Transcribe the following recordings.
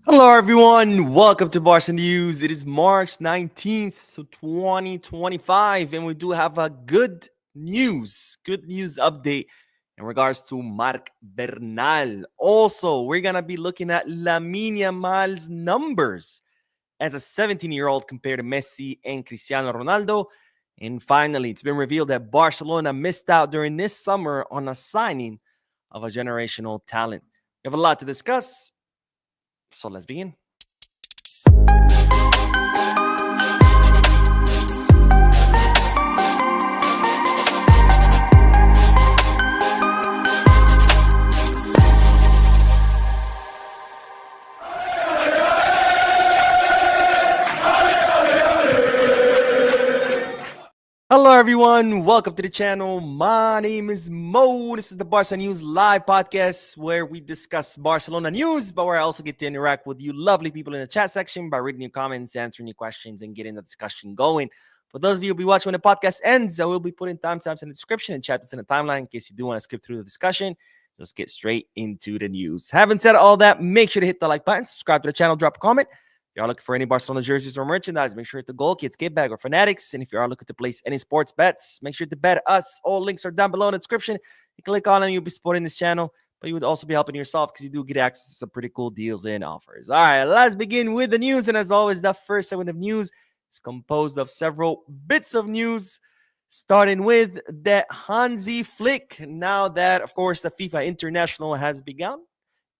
Hello, everyone. Welcome to Barca News. It is March 19th, 2025, and we do have a good news update in regards to Marc Bernal. Also, we're going to be looking at Lamine Yamal's numbers as a 17-year-old compared to Messi and Cristiano Ronaldo. And finally, it's been revealed that Barcelona missed out during this summer on a signing of a generational talent. We have a lot to discuss, so let's begin. Hello, everyone. Welcome to the channel. My name is Mo. This is the Barca News live podcast where we discuss Barcelona news, but where I also get to interact with you lovely people in the chat section by reading your comments, answering your questions, and getting the discussion going. For those of you who will be watching when the podcast ends, I will be putting timestamps in the description and chapters in the timeline in case you do want to skip through the discussion. Let's get straight into the news. Having said all that, make sure to hit the like button, subscribe to the channel, drop a comment. If you are looking for any Barcelona jerseys or merchandise, make sure to hit the goal, kids, get bag, or fanatics. And if you are looking to place any sports bets, make sure to bet us. All links are down below in the description. You click on them, you'll be supporting this channel, but you would also be helping yourself because you do get access to some pretty cool deals and offers. All right, let's begin with the news. And as always, the first segment of news is composed of several bits of news, starting with that Hansi Flick. Now that, of course, the FIFA International has begun,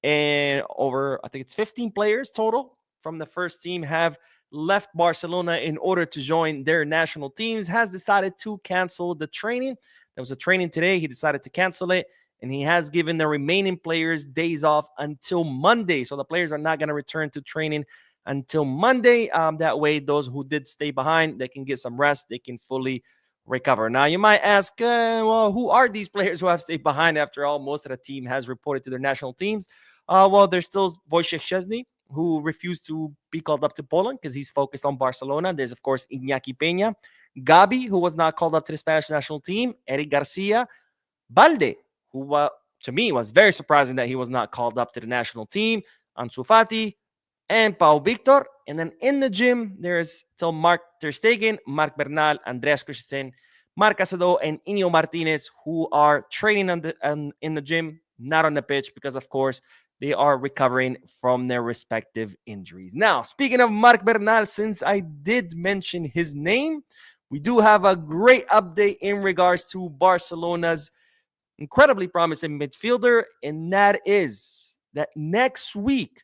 and over, I think it's 15 players total from the first team have left Barcelona in order to join their national teams, has decided to cancel the training. There was a training today. He decided to cancel it, and he has given the remaining players days off until Monday. So the players are not going to return to training until Monday. That way, those who did stay behind, they can get some rest. They can fully recover. Now, you might ask, well, who are these players who have stayed behind? After all, most of the team has reported to their national teams. Well, there's still Wojciech Szczesny, who refused to be called up to Poland because he's focused on Barcelona. There's, of course, Iñaki Peña, Gabi, who was not called up to the Spanish national team, Eric Garcia, Balde, who to me was very surprising that he was not called up to the national team, Ansu Fati, and Pau Victor. And then in the gym, there's still Marc Ter Stegen, Marc Bernal, Andreas Christensen, Marc Casado, and Iñigo Martinez, who are training in the gym, not on the pitch, because, of course, they are recovering from their respective injuries. Now, speaking of Marc Bernal, since I did mention his name, we do have a great update in regards to Barcelona's incredibly promising midfielder, and that is that next week,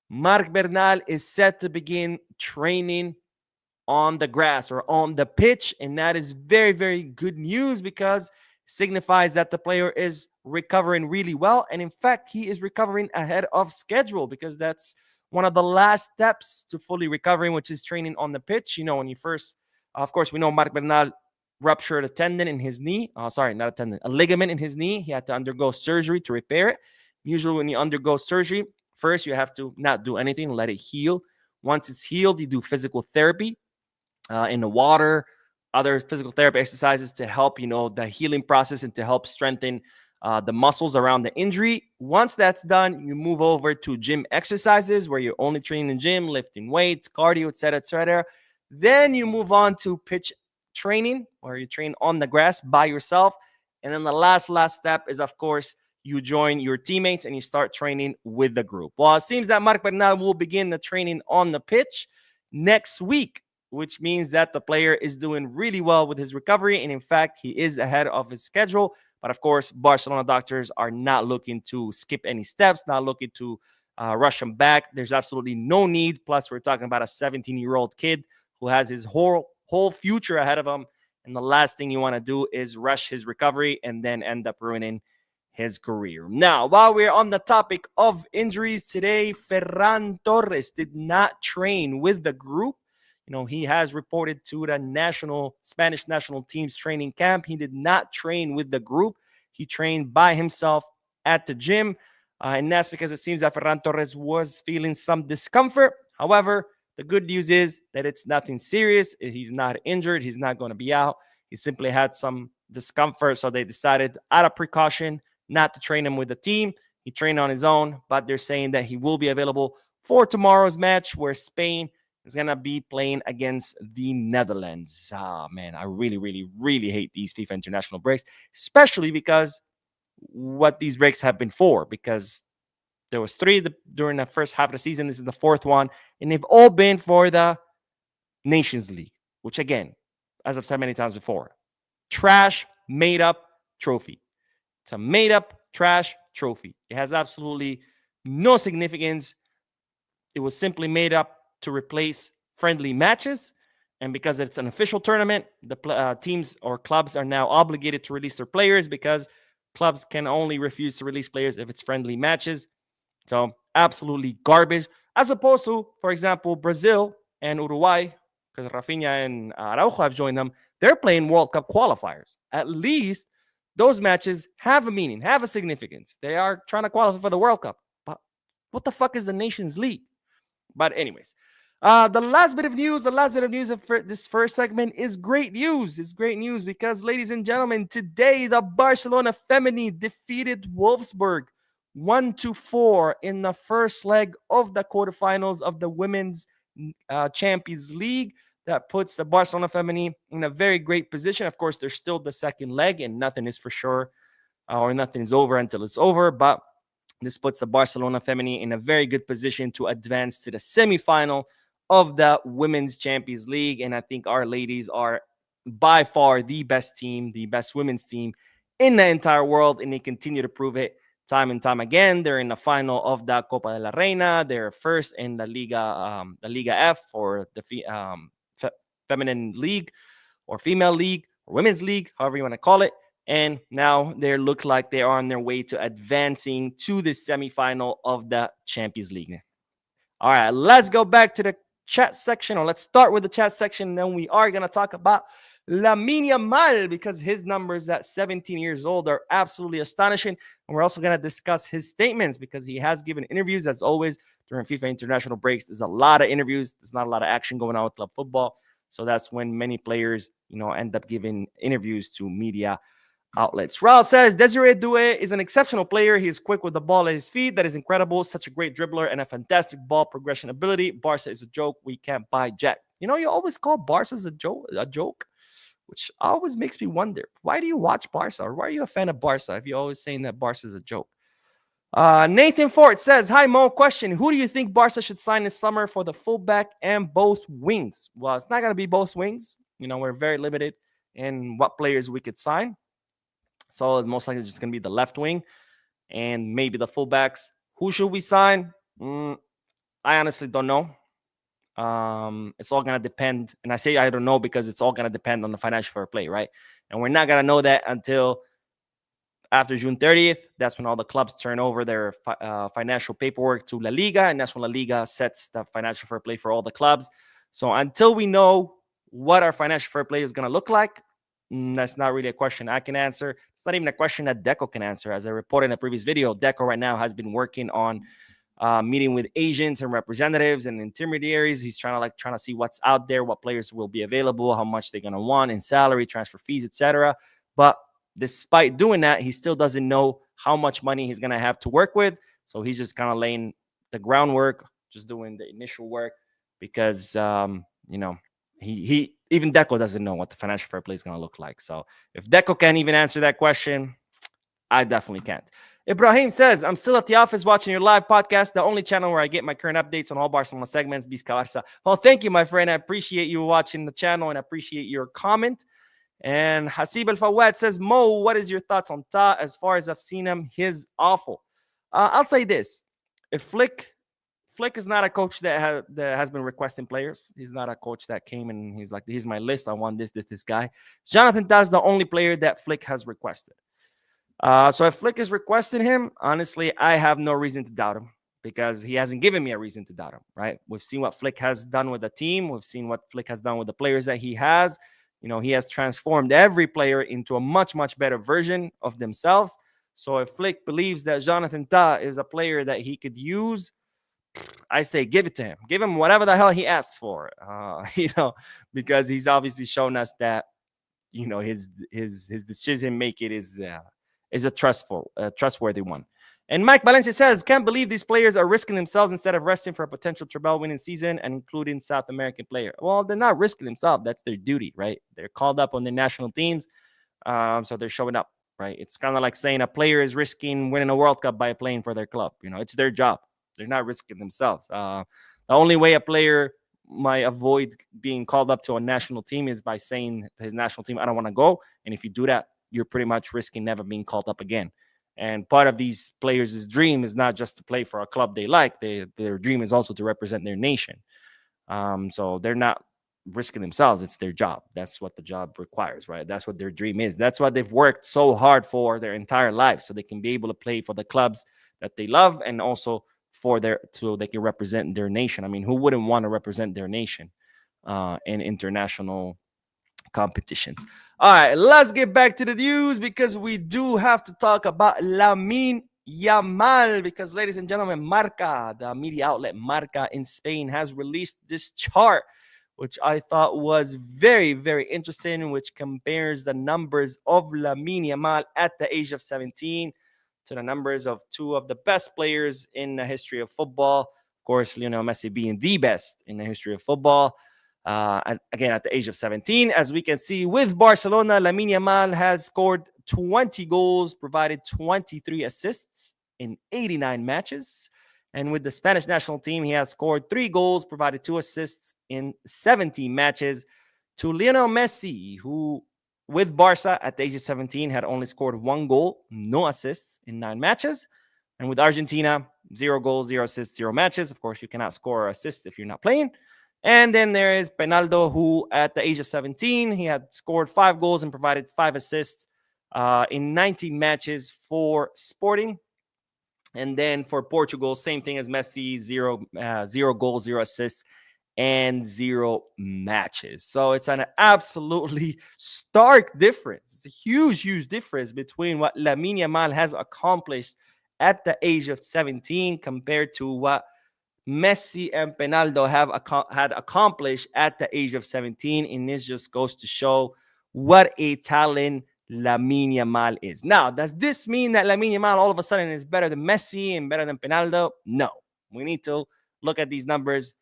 Marc Bernal is set to begin training on the grass or on the pitch, and that is very, very good news because signifies that the player is recovering really well. And in fact, he is recovering ahead of schedule because that's one of the last steps to fully recovering, which is training on the pitch. You know, when you first, of course, we know Marc Bernal ruptured a tendon in his knee. Sorry, not a tendon, a ligament in his knee. He had to undergo surgery to repair it. Usually when you undergo surgery, first you have to not do anything, let it heal. Once it's healed, you do physical therapy in the water, other physical therapy exercises to help, the healing process and to help strengthen the muscles around the injury. Once that's done, you move over to gym exercises where you're only training in gym, lifting weights, cardio, etc., etc. Then you move on to pitch training where you train on the grass by yourself. And then the last step is, of course, you join your teammates and you start training with the group. Well, it seems that Marc Bernal will begin the training on the pitch next week, which means that the player is doing really well with his recovery. And in fact, he is ahead of his schedule. But of course, Barcelona doctors are not looking to skip any steps, not looking to rush him back. There's absolutely no need. Plus, we're talking about a 17-year-old kid who has his whole future ahead of him. And the last thing you want to do is rush his recovery and then end up ruining his career. Now, while we're on the topic of injuries today, Ferran Torres did not train with the group. He has reported to the Spanish national team's training camp. He did not train with the group. He trained by himself at the gym. And that's because it seems that Ferran Torres was feeling some discomfort. However, the good news is that it's nothing serious. He's not injured. He's not going to be out. He simply had some discomfort. So they decided, out of precaution, not to train him with the team. He trained on his own, but they're saying that he will be available for tomorrow's match where Spain is going to be playing against the Netherlands. Ah, man, I really, really, really hate these FIFA international breaks, especially because what these breaks have been for, because there was three during the first half of the season. This is the fourth one, and they've all been for the Nations League, which again, as I've said many times before, trash, made up trophy. It's a made up trash trophy. It has absolutely no significance. It was simply made up to replace friendly matches. And because it's an official tournament, the teams or clubs are now obligated to release their players because clubs can only refuse to release players if it's friendly matches. So absolutely garbage. As opposed to, for example, Brazil and Uruguay, because Rafinha and Araujo have joined them, they're playing World Cup qualifiers. At least those matches have a meaning, have a significance. They are trying to qualify for the World Cup. But what the fuck is the Nations League? But anyways, the last bit of news of this first segment is great news. It's great news because, ladies and gentlemen, today the Barcelona Femeni defeated Wolfsburg 1-4 in the first leg of the quarterfinals of the Women's Champions League. That puts the Barcelona Femeni in a very great position. Of course, there's still the second leg, and nothing is for sure, or nothing is over until it's over. But this puts the Barcelona Femeni in a very good position to advance to the semifinal of the Women's Champions League. And I think our ladies are by far the best team, the best women's team in the entire world, and they continue to prove it time and time again. They're in the final of the Copa de la Reina. They're first in the Liga F, or the feminine league or female league or women's league, however you want to call it. And now they look like they are on their way to advancing to the semifinal of the Champions League. All right, let's go back to the chat section, or let's start with the chat section. And then we are going to talk about Lamine Yamal, because his numbers at 17 years old are absolutely astonishing. And we're also going to discuss his statements, because he has given interviews, as always, during FIFA international breaks. There's a lot of interviews. There's not a lot of action going on with club football. So that's when many players, end up giving interviews to media outlets. Raul says, Desiree Doue is an exceptional player. He is quick with the ball at his feet. That is incredible. Such a great dribbler and a fantastic ball progression ability. Barca is a joke. We can't buy Jet. You always call Barca a joke, which always makes me wonder, why do you watch Barca, or why are you a fan of Barca if you're always saying that Barca is a joke? Nathan Ford says, hi, Mo, question. Who do you think Barca should sign this summer for the fullback and both wings? Well, it's not going to be both wings. We're very limited in what players we could sign. So it's most likely just going to be the left wing and maybe the fullbacks. Who should we sign? I honestly don't know. It's all going to depend. And I say I don't know because it's all going to depend on the financial fair play, right? And we're not going to know that until after June 30th. That's when all the clubs turn over their financial paperwork to La Liga, and that's when La Liga sets the financial fair play for all the clubs. So until we know what our financial fair play is going to look like, that's not really a question I can answer. It's not even a question that Deco can answer. As I reported in a previous video, Deco right now has been working on meeting with agents and representatives and intermediaries. He's trying to see what's out there, what players will be available, how much they're going to want in salary, transfer fees, etc. But despite doing that, he still doesn't know how much money he's going to have to work with. So he's just kind of laying the groundwork, just doing the initial work, because, he even Deco doesn't know what the financial fair play is going to look like. So if Deco can't even answer that question, I definitely can't. Ibrahim says, I'm still at the office watching your live podcast, the only channel where I get my current updates on all Barcelona segments. Barca. Well, thank you, my friend. I appreciate you watching the channel and I appreciate your comment. And Hasib Al-Fawad says, Mo, what is your thoughts on Ta? As far as I've seen him, he's awful. I'll say this. If Flick is not a coach that has been requesting players. He's not a coach that came and he's like, here's my list. I want this guy. Jonathan Ta's the only player that Flick has requested. So if Flick is requesting him, honestly, I have no reason to doubt him, because he hasn't given me a reason to doubt him, right? We've seen what Flick has done with the team. We've seen what Flick has done with the players that he has. He has transformed every player into a much, much better version of themselves. So if Flick believes that Jonathan Ta is a player that he could use, I say give it to him. Give him whatever the hell he asks for, because he's obviously shown us that, his decision making is a trustworthy one. And Mike Valencia says, can't believe these players are risking themselves instead of resting for a potential treble winning season and including South American player. Well, they're not risking themselves. That's their duty, right? They're called up on their national teams. So they're showing up, right? It's kind of like saying a player is risking winning a World Cup by playing for their club. It's their job. They're not risking themselves. The only way a player might avoid being called up to a national team is by saying to his national team, I don't want to go. And if you do that, you're pretty much risking never being called up again. And part of these players' dream is not just to play for a club they like. Their dream is also to represent their nation. So they're not risking themselves. It's their job. That's what the job requires, right? That's what their dream is. That's what they've worked so hard for their entire lives, so they can be able to play for the clubs that they love and also so they can represent their nation. I mean, who wouldn't want to represent their nation in international competitions? All right, let's get back to the news because we do have to talk about Lamine Yamal because, ladies and gentlemen, Marca, the media outlet Marca in Spain, has released this chart, which I thought was very, very interesting, which compares the numbers of Lamine Yamal at the age of 17 to the numbers of two of the best players in the history of football. Of course, Lionel Messi being the best in the history of football. Again, at the age of 17, as we can see with Barcelona, Lamine Yamal has scored 20 goals, provided 23 assists in 89 matches. And with the Spanish national team, he has scored 3 goals, provided 2 assists in 17 matches. To Lionel Messi, who with Barca at the age of 17 had only scored 1 goal, no assists in 9 matches. And with Argentina, 0 goals, 0 assists, 0 matches. Of course, you cannot score or assist if you're not playing. And then there is Ronaldo, who at the age of 17, he had scored 5 goals and provided 5 assists in 19 matches for Sporting. And then for Portugal, same thing as Messi, 0 goals, 0 assists, and 0 matches. So it's an absolutely stark difference. It's a huge, huge difference between what Lamine Yamal has accomplished at the age of 17 compared to what Messi and Ronaldo had accomplished at the age of 17. And this just goes to show what a talent Lamine Yamal is. Now, does this mean that Lamine Yamal all of a sudden is better than Messi and better than Ronaldo? No. We need to look at these numbers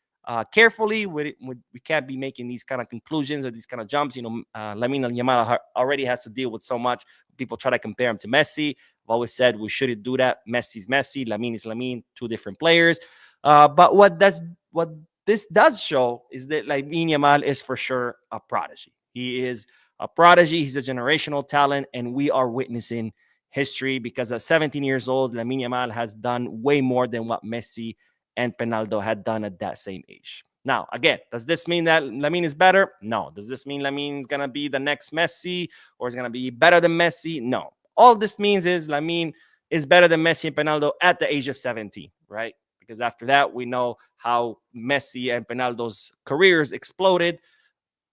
carefully. We can't be making these kind of conclusions or these kind of jumps. Lamine Yamal already has to deal with so much. People try to compare him to Messi. I've always said we shouldn't do that. Messi's Messi, Lamine is Lamine, two different players. But what this does show is that Lamine Yamal is for sure a prodigy. He is a prodigy. He's a generational talent, and we are witnessing history because at 17 years old, Lamine Yamal has done way more than what Messi and Ronaldo had done at that same age. Now, again, does this mean that Lamine is better? No. Does this mean Lamine is going to be the next Messi or is going to be better than Messi? No. All this means is Lamine is better than Messi and Ronaldo at the age of 17, right? Because after that, we know how Messi and Ronaldo's careers exploded.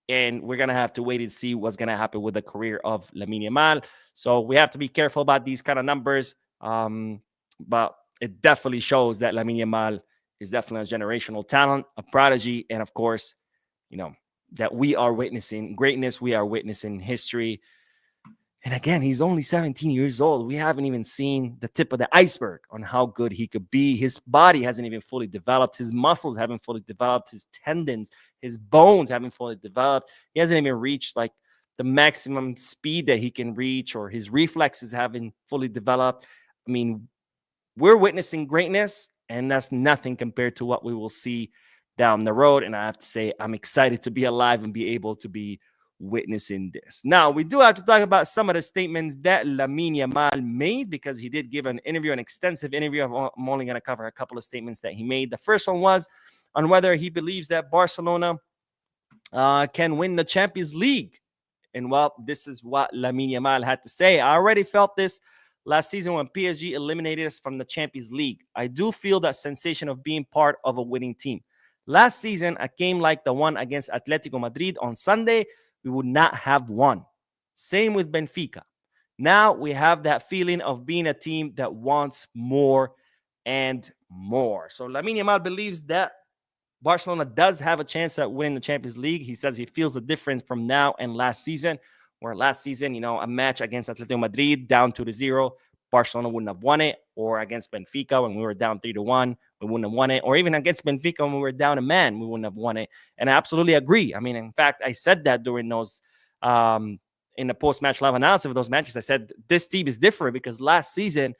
And we're going to have to wait and see what's going to happen with the career of Lamine Yamal. So we have to be careful about these kind of numbers. But it definitely shows that Lamine Yamal is definitely a generational talent, a prodigy. And of course, that we are witnessing greatness. We are witnessing history. And again, he's only 17 years old. We haven't even seen the tip of the iceberg on how good he could be. His body hasn't even fully developed. His muscles haven't fully developed. His tendons, his bones haven't fully developed. He hasn't even reached like the maximum speed that he can reach, or his reflexes haven't fully developed. I mean, we're witnessing greatness, and that's nothing compared to what we will see down the road. And I have to say, I'm excited to be alive and be able to be witnessing this. Now, we do have to talk about some of the statements that Lamine Yamal made, because he did give an extensive interview. I'm only going to cover a couple of statements that he made. The first one was on whether he believes that Barcelona can win the Champions League. And well, this is what Lamine Yamal had to say. I already felt this last season when PSG eliminated us from the Champions League. I do feel that sensation of being part of a winning team. Last season, a game like the one against Atletico Madrid on Sunday, we would not have won. Same with Benfica. Now we have that feeling of being a team that wants more and more. So Lamine Yamal believes that Barcelona does have a chance at winning the Champions League. He says he feels the difference from now and last season, where last season, a match against Atletico Madrid down to the 0, Barcelona wouldn't have won it, or against Benfica when we were down 3-1, we wouldn't have won it, or even against Benfica when we were down a man, we wouldn't have won it. And I absolutely agree. I mean, in fact, I said that during those in the post-match live analysis of those matches. I said this team is different because last season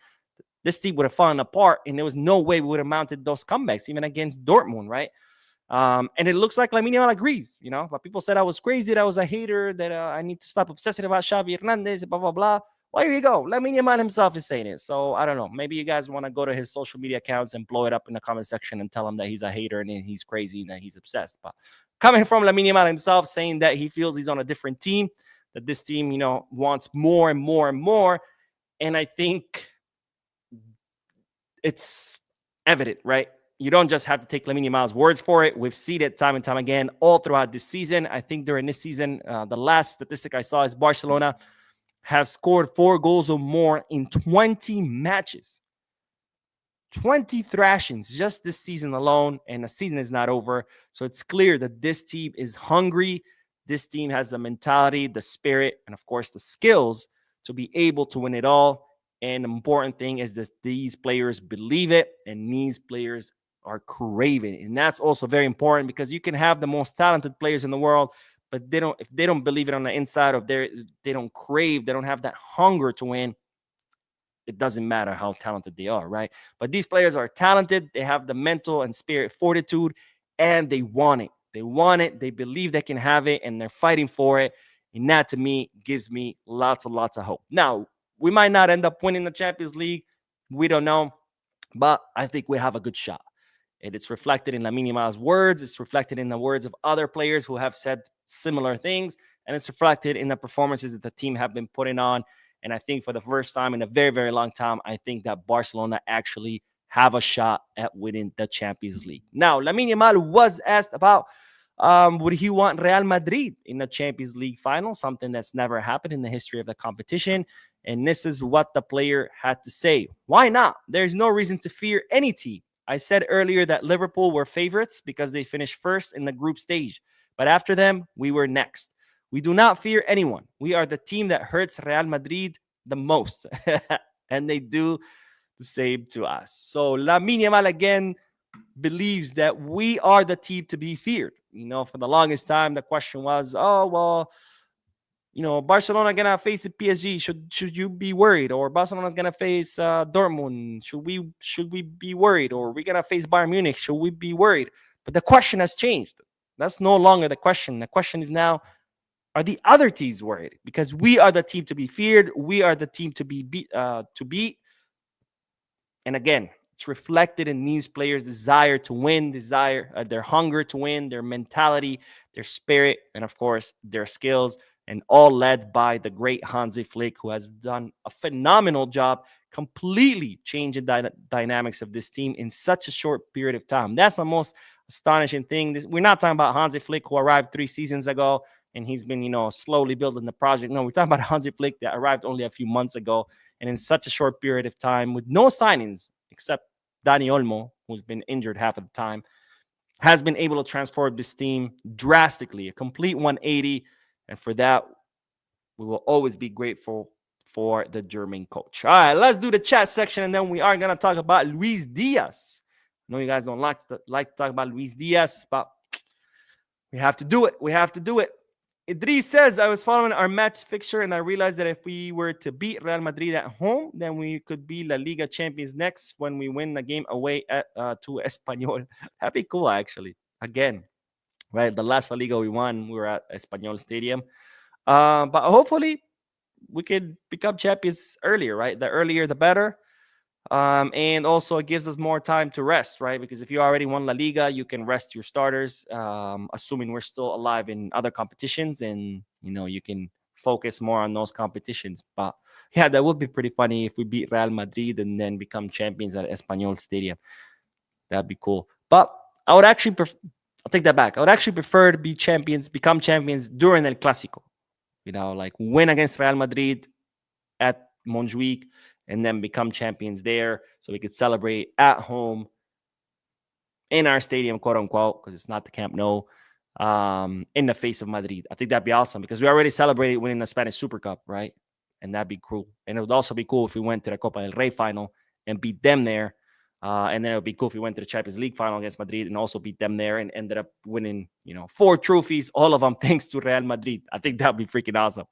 this team would have fallen apart, and there was no way we would have mounted those comebacks, even against Dortmund, right? And it looks like Lamine Yamal agrees, but people said I was crazy, that I was a hater, that I need to stop obsessing about Xavi Hernandez, blah, blah, blah. Well, here you go. Lamine Yamal himself is saying it. So I don't know. Maybe you guys want to go to his social media accounts and blow it up in the comment section and tell him that he's a hater and he's crazy and that he's obsessed. But coming from Lamine Yamal himself saying that he feels he's on a different team, that this team, wants more and more and more. And I think it's evident, right? You don't just have to take Lamine Yamal's words for it. We've seen it time and time again all throughout this season. I think during this season, the last statistic I saw is Barcelona have scored 4 goals or more in 20 matches. 20 thrashings just this season alone, and the season is not over. So it's clear that this team is hungry. This team has the mentality, the spirit, and of course the skills to be able to win it all. And the important thing is that these players believe it, and these players are craving it. And that's also very important, because you can have the most talented players in the world, but if they don't believe it on the inside, or they don't crave, they don't have that hunger to win, it doesn't matter how talented they are, right? But these players are talented. They have the mental and spirit fortitude, and they want it. They want it. They believe they can have it, and they're fighting for it. And that, to me, gives me lots and lots of hope. Now, we might not end up winning the Champions League. We don't know. But I think we have a good shot. And it's reflected in Lamine Yamal's words. It's reflected in the words of other players who have said similar things. And it's reflected in the performances that the team have been putting on. And I think for the first time in a very, very long time, I think that Barcelona actually have a shot at winning the Champions League. Now, Lamine Yamal was asked about would he want Real Madrid in the Champions League final, something that's never happened in the history of the competition. And this is what the player had to say. Why not? There's no reason to fear any team. I said earlier that Liverpool were favorites because they finished first in the group stage. But after them, we were next. We do not fear anyone. We are the team that hurts Real Madrid the most. And they do the same to us. So Lamine Yamal again believes that we are the team to be feared. For the longest time, the question was, oh, well, Barcelona gonna face PSG. Should you be worried? Or Barcelona's gonna face Dortmund. Should we be worried? Or we're gonna face Bayern Munich. Should we be worried? But the question has changed. That's no longer the question. The question is now, are the other teams worried? Because we are the team to be feared. We are the team to be beat. And again, it's reflected in these players' desire to win, their hunger to win, their mentality, their spirit, and of course, their skills. And all led by the great Hansi Flick, who has done a phenomenal job completely changing dynamics of this team in such a short period of time. That's the most astonishing thing. We're not talking about Hansi Flick, who arrived 3 seasons ago, and he's been, slowly building the project. No, we're talking about Hansi Flick that arrived only a few months ago, and in such a short period of time, with no signings except Dani Olmo, who's been injured half of the time, has been able to transform this team drastically, a complete 180. And for that, we will always be grateful for the German coach. All right, let's do the chat section, and then we are going to talk about Luis Diaz. I know you guys don't like to talk about Luis Diaz, but we have to do it. We have to do it. Idris says, I was following our match fixture, and I realized that if we were to beat Real Madrid at home, then we could be La Liga champions next when we win the game away to Espanyol. That'd be cool, actually. Again. Right, the last La Liga we won, we were at Espanyol Stadium. But hopefully, we could become champions earlier, right? The earlier, the better. And also, it gives us more time to rest, right? Because if you already won La Liga, you can rest your starters, assuming we're still alive in other competitions. And, you can focus more on those competitions. But, yeah, that would be pretty funny if we beat Real Madrid and then become champions at Espanyol Stadium. That'd be cool. But I would actually I'll take that back. I would actually prefer to become champions during El Clásico. Like win against Real Madrid at Montjuic and then become champions there so we could celebrate at home in our stadium, quote unquote, because it's not the Camp Nou, in the face of Madrid. I think that'd be awesome because we already celebrated winning the Spanish Super Cup, right? and that'd be cool. And it would also be cool if we went to the Copa del Rey final and beat them there. And then it would be cool if we went to the Champions League final against Madrid and also beat them there and ended up winning, 4 trophies, all of them thanks to Real Madrid. I think that'd be freaking awesome.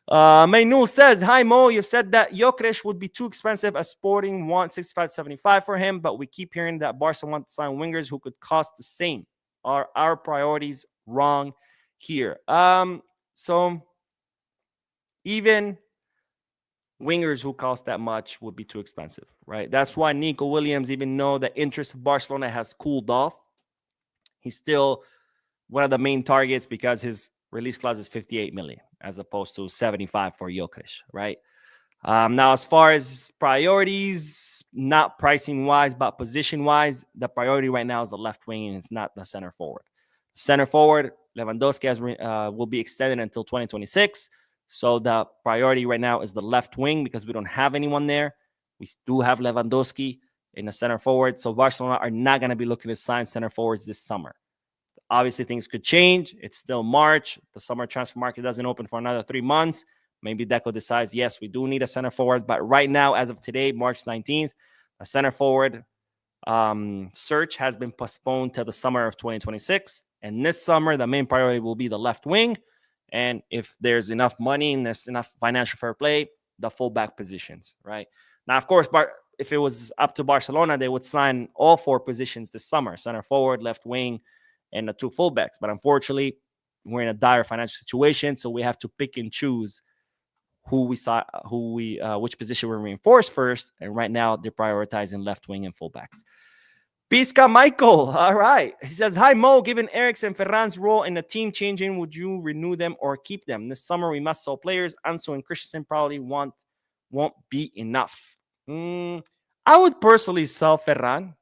Maynul says, hi Mo, you've said that Gyökeres would be too expensive as Sporting want 65-75 for him, but we keep hearing that Barca want to sign wingers who could cost the same. Are our priorities wrong here? So even wingers who cost that much would be too expensive, right? That's why Nico Williams, even though the interest of Barcelona has cooled off, he's still one of the main targets because his release clause is 58 million as opposed to 75 for Gyökeres, right? Now, as far as priorities, not pricing wise, but position wise, the priority right now is the left wing and it's not the center forward. Center forward, Lewandowski will be extended until 2026. So the priority right now is the left wing because we don't have anyone there. We do have Lewandowski in the center forward. So Barcelona are not going to be looking to sign center forwards this summer. Obviously, things could change. It's still March. The summer transfer market doesn't open for another 3 months. Maybe Deco decides, yes, we do need a center forward. But right now, as of today, March 19th, a center forward search has been postponed to the summer of 2026. And this summer, the main priority will be the left wing. And if there's enough money and there's enough financial fair play, the fullback positions, right? Now, of course, if it was up to Barcelona, they would sign all 4 positions this summer, center forward, left wing, and the 2 fullbacks. But unfortunately, we're in a dire financial situation, so we have to pick and choose which position we reinforce first. And right now, they're prioritizing left wing and fullbacks. Pisca Michael, all right. He says, hi Mo, given Eric's and Ferran's role in the team changing, would you renew them or keep them? This summer we must sell players. Ansu and Christensen probably won't be enough. I would personally sell Ferran.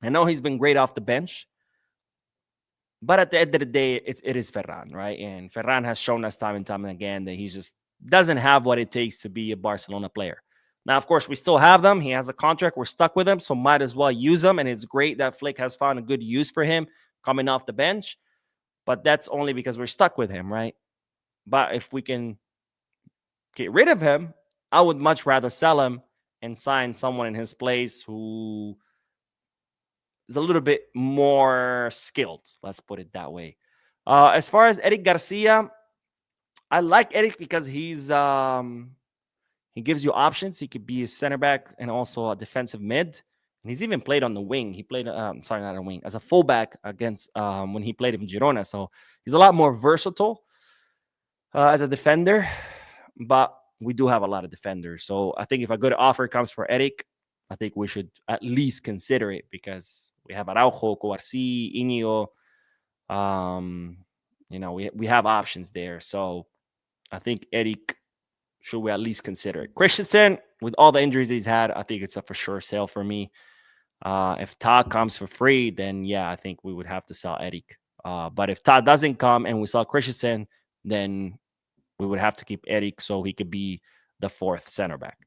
I know he's been great off the bench. But at the end of the day, it is Ferran, right? And Ferran has shown us time and time again that he just doesn't have what it takes to be a Barcelona player. Now, of course, we still have them. He has a contract. We're stuck with him, so might as well use him. And it's great that Flick has found a good use for him coming off the bench. But that's only because we're stuck with him, right? But if we can get rid of him, I would much rather sell him and sign someone in his place who is a little bit more skilled. Let's put it that way. As far as Eric Garcia, I like Eric because he's he gives you options. He could be a center back and also a defensive mid. And he's even played on the wing. He played, not a wing, as a fullback against when he played in Girona. So he's a lot more versatile as a defender. But we do have a lot of defenders. So I think if a good offer comes for Eric, I think we should at least consider it because we have Araujo, Coarsi, Iñigo. We have options there. So I think Eric, should we at least consider it? Christensen, with all the injuries he's had, I think it's a for sure sale for me. If Todd comes for free, then yeah, I think we would have to sell Eric. But if Todd doesn't come and we sell Christensen, then we would have to keep Eric so he could be the 4th center back.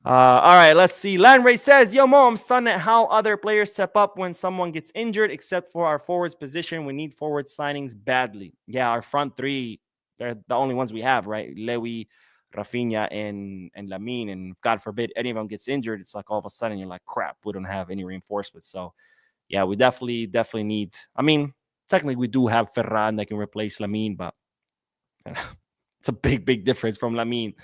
All right, let's see. Landray says, yo, Mo, I'm stunned at how other players step up when someone gets injured, except for our forwards position. We need forward signings badly. Yeah, our front 3, they're the only ones we have, right? Lewy, Rafinha, and Lamine. And God forbid any of them gets injured, it's like all of a sudden you're like, crap, we don't have any reinforcements. So, yeah, we definitely need. I mean, technically we do have Ferran that can replace Lamine, but it's a big difference from Lamine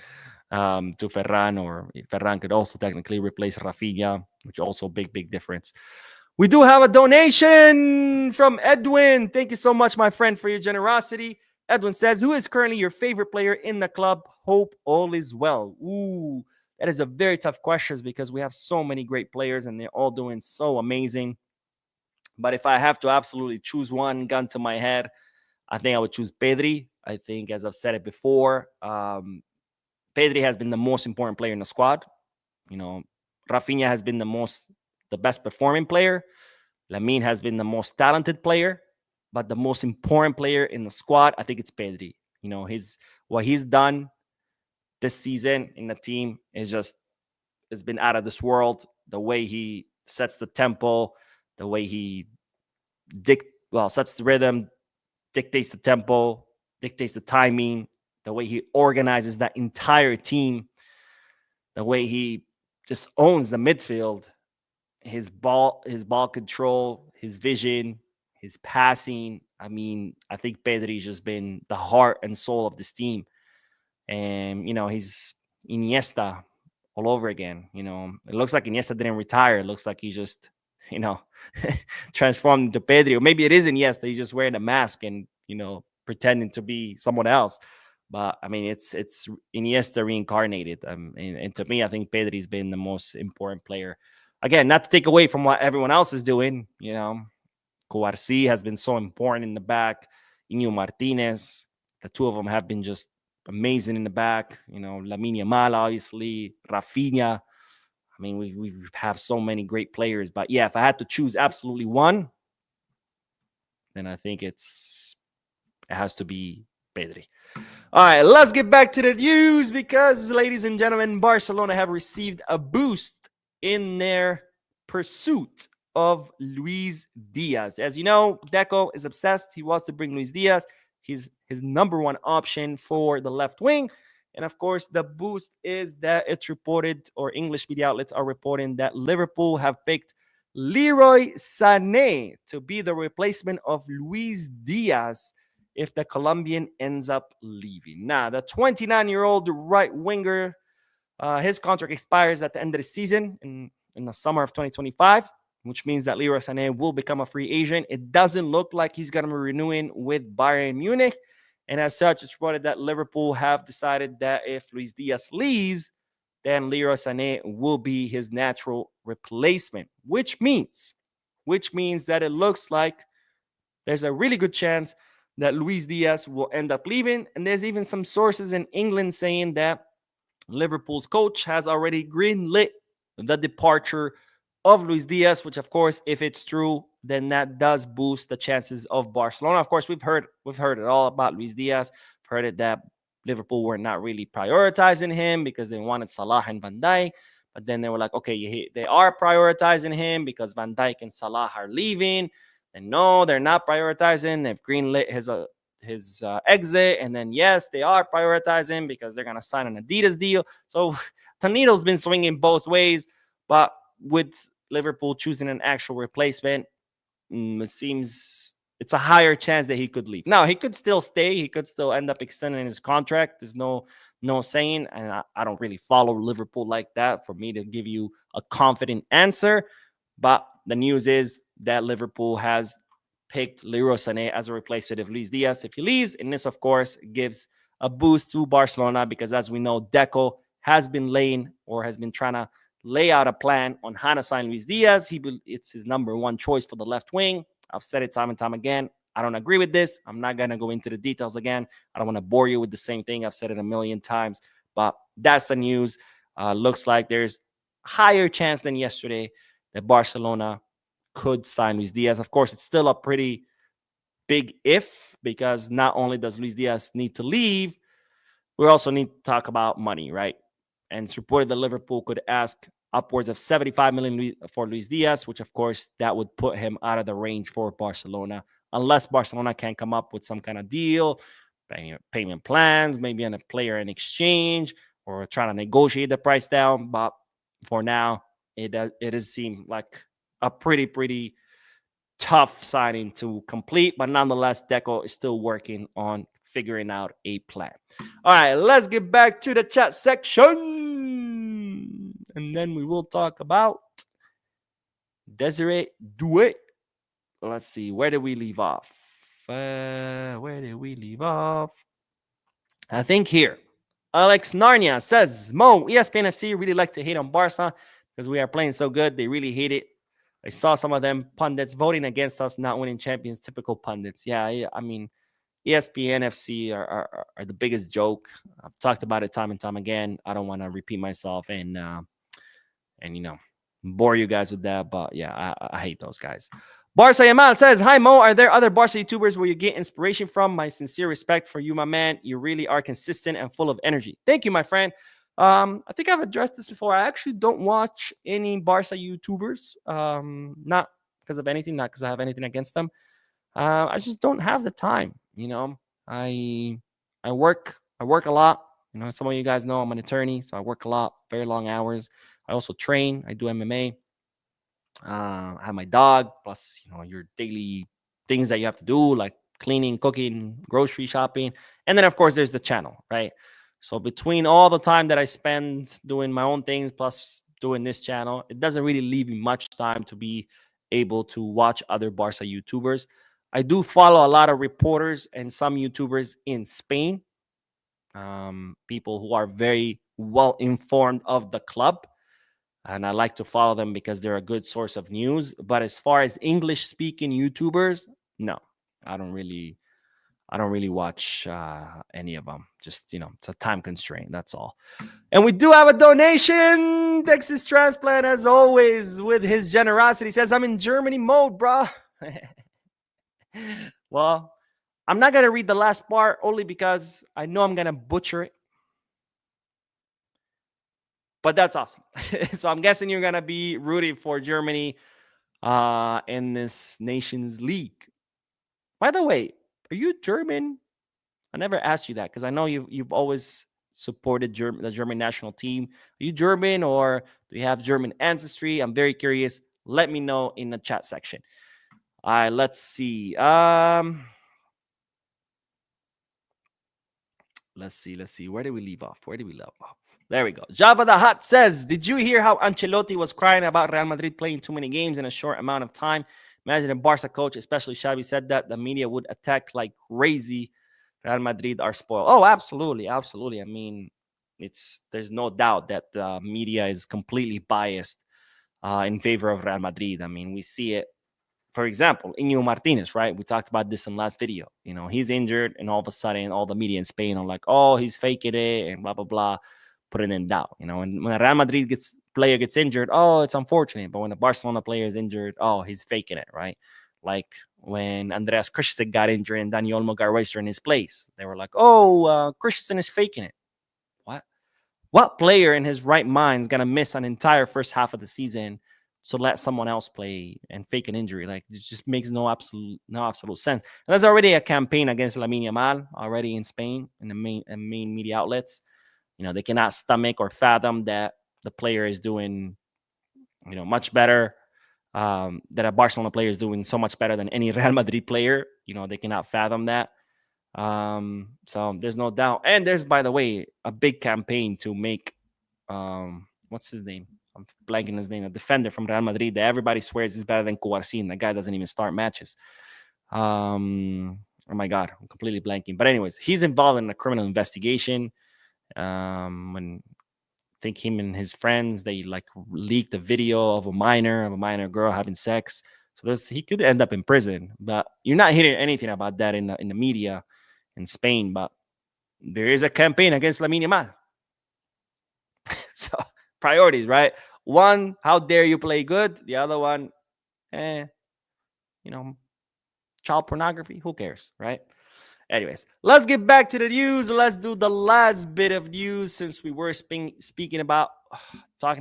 to Ferran, or Ferran could also technically replace Rafinha, which also big difference. We do have a donation from Edwin. Thank you so much, my friend, for your generosity. Edwin says, who is currently your favorite player in the club? Hope all is well. Ooh, that is a very tough question because we have so many great players and they're all doing so amazing. But if I have to absolutely choose one, gun to my head, I think I would choose Pedri. I think, as I've said it before, Pedri has been the most important player in the squad. Rafinha has been the best performing player. Lamine has been the most talented player. But the most important player in the squad, I think it's Pedri. What he's done this season in the team it's been out of this world. The way he sets the tempo, the way he sets the rhythm, dictates the tempo, dictates the timing, the way he organizes that entire team, the way he just owns the midfield, his ball control, his vision, his passing. I mean, I think Pedri's just been the heart and soul of this team. And, he's Iniesta all over again. It looks like Iniesta didn't retire. It looks like he just, you know, transformed into Pedri. Or maybe it is Iniesta. He's just wearing a mask and, pretending to be someone else. But I mean, it's Iniesta reincarnated. And to me, I think Pedri's been the most important player. Again, not to take away from what everyone else is doing. Cuarci has been so important in the back. Inu Martinez, the two of them have been just amazing in the back. Lamine Yamal, obviously, Rafinha. I mean, we have so many great players. But yeah, if I had to choose absolutely one, then I think it has to be Pedri. All right, let's get back to the news because, ladies and gentlemen, Barcelona have received a boost in their pursuit of Luis Diaz. As you know, Deco is obsessed. He wants to bring Luis Diaz. He's his number one option for the left wing. And of course, the boost is that it's reported, or English media outlets are reporting, that Liverpool have picked Leroy Sané to be the replacement of Luis Diaz if the Colombian ends up leaving. Now, the 29-year-old right winger, his contract expires at the end of the season in the summer of 2025, which means that Leroy Sané will become a free agent. It doesn't look like he's going to be renewing with Bayern Munich. And as such, it's reported that Liverpool have decided that if Luis Diaz leaves, then Leroy Sané will be his natural replacement, which means that it looks like there's a really good chance that Luis Diaz will end up leaving. And there's even some sources in England saying that Liverpool's coach has already greenlit the departure of Luis Diaz, which, of course, if it's true, then that does boost the chances of Barcelona. Of course, we've heard it all about Luis Diaz. We've heard it that Liverpool were not really prioritizing him because they wanted Salah and Van Dijk. But then they were like, okay, they are prioritizing him because Van Dijk and Salah are leaving. And no, they're not prioritizing. They've greenlit his exit. And then, yes, they are prioritizing because they're going to sign an Adidas deal. So Tornillo's been swinging both ways. But with Liverpool choosing an actual replacement, it seems it's a higher chance that he could leave. Now, he could still stay. He could still end up extending his contract. There's no saying. And I don't really follow Liverpool like that for me to give you a confident answer. But the news is that Liverpool has picked Leroy Sané as a replacement of Luis Diaz if he leaves. And this, of course, gives a boost to Barcelona because, as we know, Deco has been trying to lay out a plan on how to sign Luis Diaz. It's his number one choice for the left wing. I've said it time and time again. I don't agree with this. I'm not going to go into the details again. I don't want to bore you with the same thing. I've said it a million times. But that's the news. Looks like there's higher chance than yesterday that Barcelona could sign Luis Diaz. Of course, it's still a pretty big if, because not only does Luis Diaz need to leave, we also need to talk about money, right? And it's reported that Liverpool could ask upwards of 75 million for Luis Diaz, which, of course, that would put him out of the range for Barcelona, unless Barcelona can come up with some kind of deal, payment plans, maybe on a player in exchange, or trying to negotiate the price down. But for now, it does seem like a pretty tough signing to complete. But nonetheless, Deco is still working on figuring out a plan. All right, let's get back to the chat section. And then we will talk about Desiree Doue. Let's see, where did we leave off? I think here. Alex Narnia says, Mo, ESPN FC really like to hate on Barca because we are playing so good. They really hate it. I saw some of them pundits voting against us not winning champions. Typical pundits. Yeah, I mean, ESPN FC are the biggest joke. I've talked about it time and time again. I don't want to repeat myself and bore you guys with that. But yeah, I hate those guys. Barca Yamal says, hi, Mo. Are there other Barca YouTubers where you get inspiration from? My sincere respect for you, my man. You really are consistent and full of energy. Thank you, my friend. I think I've addressed this before. I actually don't watch any Barca YouTubers. Not because of anything, not because I have anything against them. I just don't have the time. I work I work a lot. Some of you guys know I'm an attorney, so I work a lot, very long hours. I also train. I do MMA. I have my dog, plus your daily things that you have to do, like cleaning, cooking, grocery shopping, and then of course there's the channel, right? So between all the time that I spend doing my own things plus doing this channel, it doesn't really leave me much time to be able to watch other Barca YouTubers. I do follow a lot of reporters and some YouTubers in Spain, people who are very well informed of the club, and I like to follow them because they're a good source of news. But as far as English speaking YouTubers, no, I don't really watch any of them. Just it's a time constraint. That's all. And we do have a donation. Texas Transplant, as always, with his generosity, says, "I'm in Germany mode, bro." Well, I'm not gonna read the last part only because I know I'm gonna butcher it. But that's awesome. So I'm guessing you're gonna be rooting for Germany in this Nations League. By the way, are you German? I never asked you that because I know you've always supported the German national team. Are you German or do you have German ancestry? I'm very curious. Let me know in the chat section. All right, let's see. Let's see. Where did we leave off? There we go. Java the Hut says, "Did you hear how Ancelotti was crying about Real Madrid playing too many games in a short amount of time? Imagine a Barca coach, especially Xavi, said that the media would attack like crazy. Real Madrid are spoiled." Oh, absolutely. I mean, there's no doubt that the media is completely biased in favor of Real Madrid. I mean, we see it. For example, Inigo Martinez, right? We talked about this in the last video. He's injured, and all of a sudden, all the media in Spain are like, "Oh, he's faking it," and blah blah blah, putting in doubt. And when a Real Madrid player gets injured, oh, it's unfortunate. But when a Barcelona player is injured, oh, he's faking it, right? Like when Andreas Christensen got injured and Dani Olmo got registered in his place, they were like, "Oh, Christensen is faking it." What player in his right mind is gonna miss an entire first half of the season to let someone else play and fake an injury? Like, it just makes no absolute sense. And there's already a campaign against Lamine Yamal already in Spain in the main media outlets. They cannot stomach or fathom that the player is doing much better, that a Barcelona player is doing so much better than any Real Madrid player. They cannot fathom that. So there's no doubt. And there's, by the way, a big campaign to make what's his name? I'm blanking his name. A defender from Real Madrid that everybody swears is better than Cubarsí. The guy doesn't even start matches. Oh my God, I'm completely blanking. But anyways, he's involved in a criminal investigation. When I think him and his friends, they like leaked a video of a minor girl having sex. So he could end up in prison. But you're not hearing anything about that in the media in Spain. But there is a campaign against Lamine Yamal. So priorities, right? One, how dare you play good? The other one, child pornography. Who cares, right? Anyways, let's get back to the news. Let's do the last bit of news since we were talking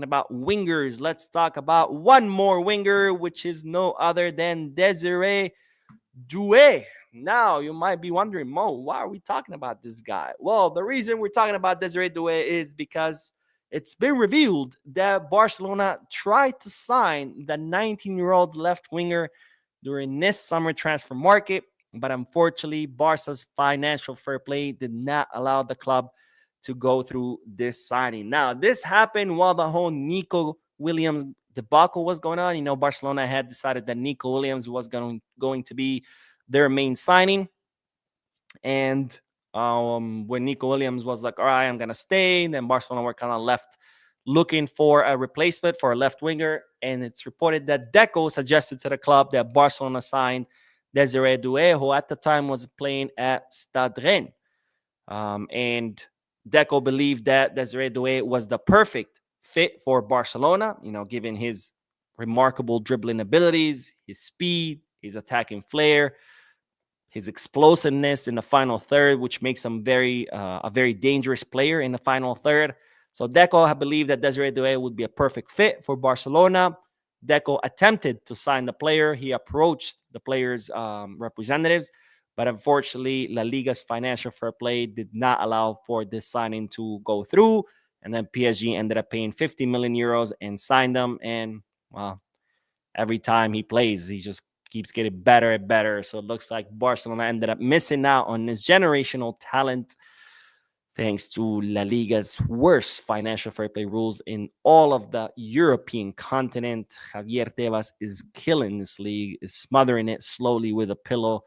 about wingers. Let's talk about one more winger, which is no other than Desiree Doue. Now, you might be wondering, Mo, why are we talking about this guy? Well, the reason we're talking about Desiree Doue is because it's been revealed that Barcelona tried to sign the 19-year-old left winger during this summer transfer market. But unfortunately, Barca's financial fair play did not allow the club to go through this signing. Now, this happened while the whole Nico Williams debacle was going on. Barcelona had decided that Nico Williams was going to be their main signing. And when Nico Williams was like, "All right, I'm going to stay," then Barcelona were kind of left looking for a replacement for a left winger. And it's reported that Deco suggested to the club that Barcelona signed Desiree Doue, who at the time was playing at Stade Rennes. And Deco believed that Desiree Doue was the perfect fit for Barcelona, given his remarkable dribbling abilities, his speed, his attacking flair, his explosiveness in the final third, which makes him a very dangerous player in the final third. So Deco believed that Desiree Doue would be a perfect fit for Barcelona. Deco attempted to sign the player. He approached the player's representatives, But unfortunately, La Liga's financial fair play did not allow for this signing to go through. And then PSG ended up paying 50 million euros and signed him. And, well, every time he plays, he just keeps getting better and better. So it looks like Barcelona ended up missing out on this generational talent thanks to La Liga's worst financial fair play rules in all of the European continent. Javier Tebas is killing this league, is smothering it slowly with a pillow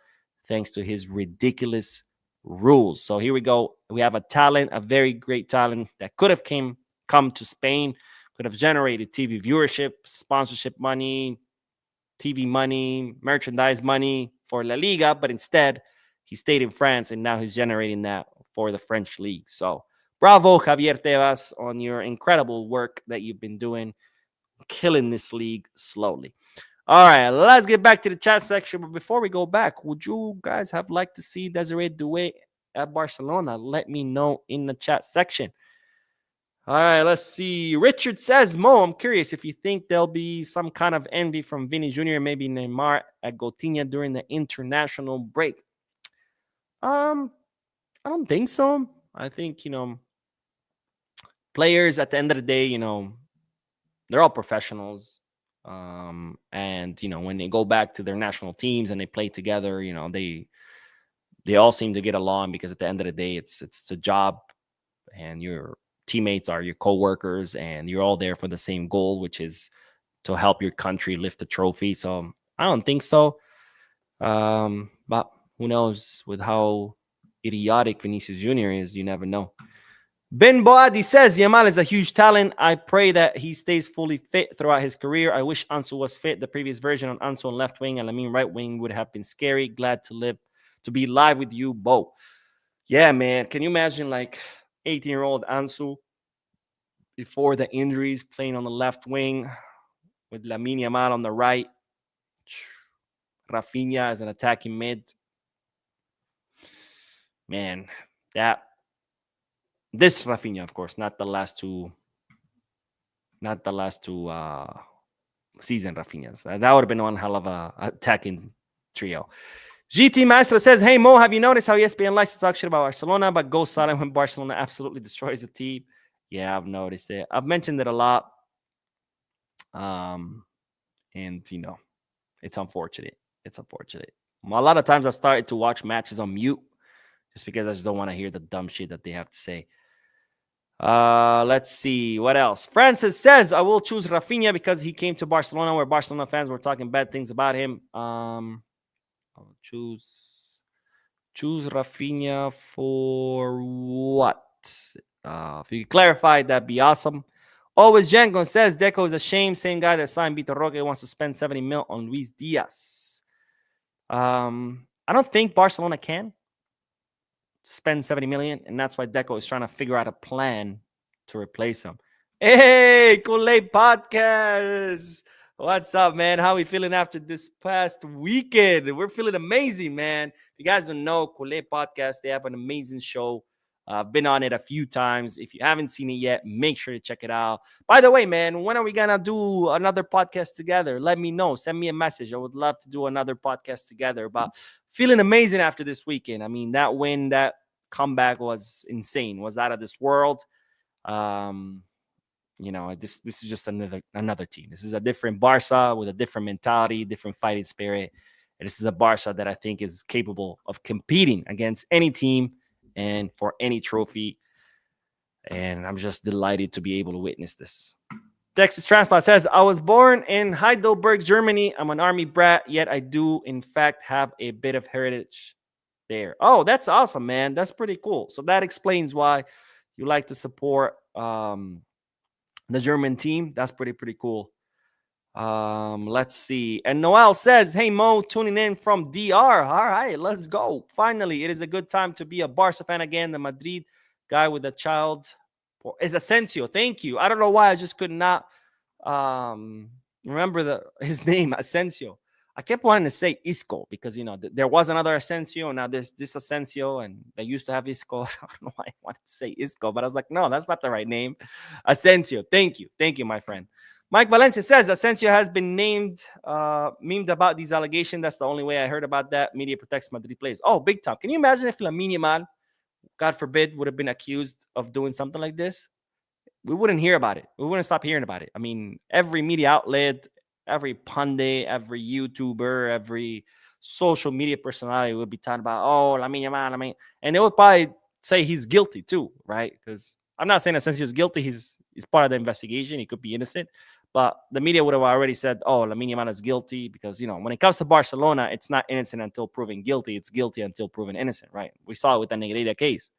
thanks to his ridiculous rules. So here we go. We have a talent, a very great talent that could have come to Spain, could have generated TV viewership, sponsorship money, TV money, merchandise money for La Liga, but instead he stayed in France and now he's generating that for the French league. So bravo, Javier Tebas, on your incredible work that you've been doing, killing this league slowly. All right, let's get back to the chat section. But before we go back, would you guys have liked to see Desiree Doue at Barcelona? Let me know in the chat section. All right, let's see. Richard says, Mo, I'm curious if you think there'll be some kind of envy from Vinny Jr., maybe Neymar at Gotinha during the international break. I don't think so. I think, players at the end of the day, they're all professionals. And, when they go back to their national teams and they play together, they all seem to get along because at the end of the day, it's a job and your teammates are your co-workers and you're all there for the same goal, which is to help your country lift a trophy. So I don't think so. But who knows with how idiotic Vinicius Jr. is, you never know. Ben Boadi says Yamal is a huge talent. I pray that he stays fully fit throughout his career. I wish Ansu was fit. The previous version on Ansu on left wing and Lamine right wing would have been scary. Glad to be live with you, Bo. Yeah, man. Can you imagine 18-year-old Ansu before the injuries playing on the left wing with Lamine Yamal on the right, Rafinha as an attacking mid? Man, this Rafinha, of course, not the last two season Rafinhas. That would have been one hell of a attacking trio. GT Maestro says, hey, Mo, have you noticed how ESPN likes to talk shit about Barcelona, but goes silent when Barcelona absolutely destroys the team? Yeah, I've noticed it. I've mentioned it a lot. And, it's unfortunate. It's unfortunate. A lot of times I've started to watch matches on mute just because I just don't want to hear the dumb shit that they have to say. Let's see. What else? Francis says, I will choose Rafinha because he came to Barcelona where Barcelona fans were talking bad things about him. I'll choose Rafinha for what? If you could clarify, that'd be awesome. Always Django says, Deco is a shame. Same guy that signed Vitor Roque wants to spend 70 mil on Luis Diaz. I don't think Barcelona can spend 70 million, and that's why Deco is trying to figure out a plan to replace him. Hey, Kool-Aid Podcast. What's up, man? How are we feeling after this past weekend? We're feeling amazing, man. If you guys don't know, Kool-Aid Podcast, they have an amazing show. I've been on it a few times. If you haven't seen it yet, make sure to check it out. By the way, man, when are we going to do another podcast together? Let me know. Send me a message. I would love to do another podcast together. But feeling amazing after this weekend. I mean, that win, that comeback was insane. Was out of this world. This is just another team. This is a different Barca with a different mentality, different fighting spirit. And this is a Barca that I think is capable of competing against any team and for any trophy. And I'm just delighted to be able to witness this. Texas Transplant says, I was born in Heidelberg, Germany. I'm an army brat, yet I do, in fact, have a bit of heritage there. Oh, that's awesome, man. That's pretty cool. So that explains why you like to support the German team. That's pretty cool. Let's see. And Noel says, hey, Mo, tuning in from DR. All right, let's go. Finally, it is a good time to be a Barca fan again. The Madrid guy with a child is Asensio. Thank you. I don't know why I just could not remember his name, Asensio. I kept wanting to say Isco because, there was another Asensio. Now there's this Asensio, and they used to have Isco. I don't know why I wanted to say Isco, but I was like, no, that's not the right name. Asensio. Thank you. Thank you, my friend. Mike Valencia says Asensio has been memed about these allegations. That's the only way I heard about that. Media protects Madrid players. Oh, big time. Can you imagine if Lamine Yamal, God forbid, would have been accused of doing something like this? We wouldn't hear about it. We wouldn't stop hearing about it. I mean, every media outlet, every pundit, every YouTuber, every social media personality would be talking about, oh, Lamine Yamal, and they would probably say he's guilty too, right? Because I'm not saying that since he was guilty, he's part of the investigation. He could be innocent, but the media would have already said, oh, Lamine Yamal is guilty because, you know, when it comes to Barcelona, it's not innocent until proven guilty. It's guilty until proven innocent, right? We saw it with the Negreira case.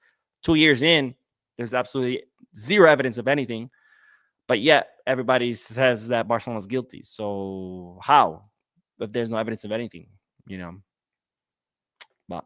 2 years in, there's absolutely zero evidence of anything, but yet everybody says that Barcelona is guilty. So how, if there's no evidence of anything, you know? But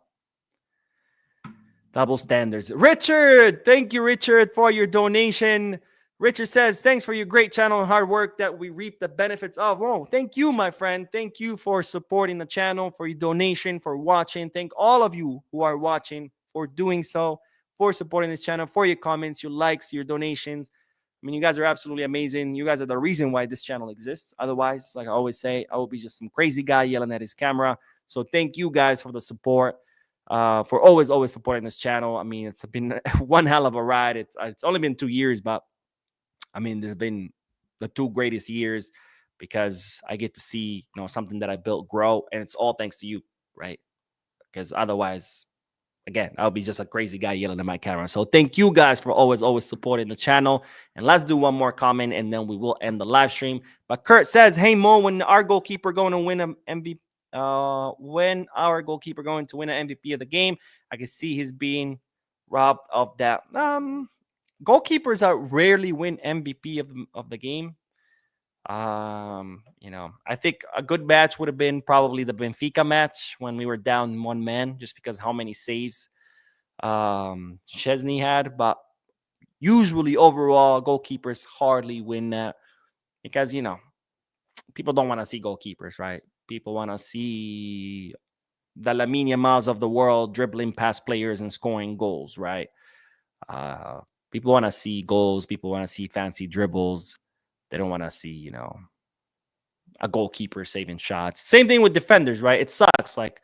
double standards. Richard, thank you, Richard, for your donation. Richard says, thanks for your great channel and hard work that we reap the benefits of. Oh, thank you, my friend. Thank you for supporting the channel, for your donation, for watching. Thank all of you who are watching for doing so, for supporting this channel, for your comments, your likes, your donations. I mean, you guys are absolutely amazing. You guys are the reason why this channel exists. Otherwise, like I always say, I will be just some crazy guy yelling at his camera. So thank you guys for the support, for always supporting this channel. I mean, it's been one hell of a ride. It's only been 2 years, but I mean, this has been the 2 greatest years because I get to see, you know, something that I built grow, and it's all thanks to you, right? Because otherwise, again, I'll be just a crazy guy yelling at my camera. So thank you guys for always supporting the channel. And let's do one more comment, and then we will end the live stream. But Kurt says, "Hey Mo, when our goalkeeper going to win an MVP? When our goalkeeper going to win an MVP of the game? I can see he's being robbed of that." Goalkeepers are rarely win MVP of the game. You know, I think a good match would have been probably the Benfica match when we were down 1 man, just because how many saves Chesney had. But usually overall, goalkeepers hardly win that because, you know, people don't want to see goalkeepers, right? People want to see the Lamine Yamals of the world dribbling past players and scoring goals, right? People want to see goals. People want to see fancy dribbles. They don't want to see, you know, a goalkeeper saving shots. Same thing with defenders, right? It sucks. Like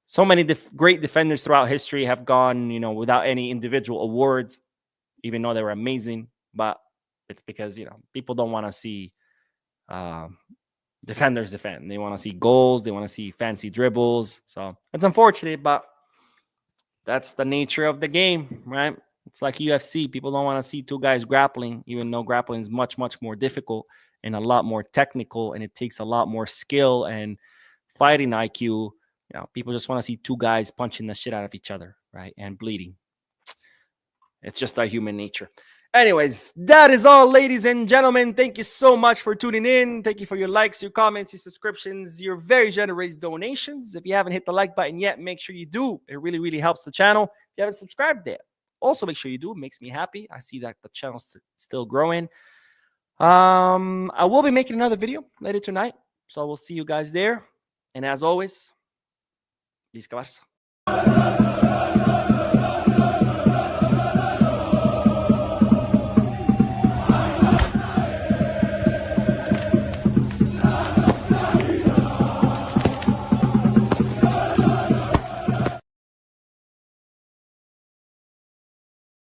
so many great defenders throughout history have gone, you know, without any individual awards, even though they were amazing. But it's because, you know, people don't want to see defenders defend. They want to see goals. They want to see fancy dribbles. So it's unfortunate, but that's the nature of the game, right? It's like UFC. People don't want to see 2 guys grappling, even though grappling is much, much more difficult and a lot more technical, and it takes a lot more skill and fighting IQ. You know, people just want to see 2 guys punching the shit out of each other, right? And bleeding. It's just our human nature. Anyways, that is all, ladies and gentlemen. Thank you so much for tuning in. Thank you for your likes, your comments, your subscriptions, your very generous donations. If you haven't hit the like button yet, make sure you do. It really, really helps the channel. If you haven't subscribed yet, also make sure you do. It makes me happy. I see that the channel's still growing. I will be making another video later tonight, so we'll see you guys there. And as always, Barca.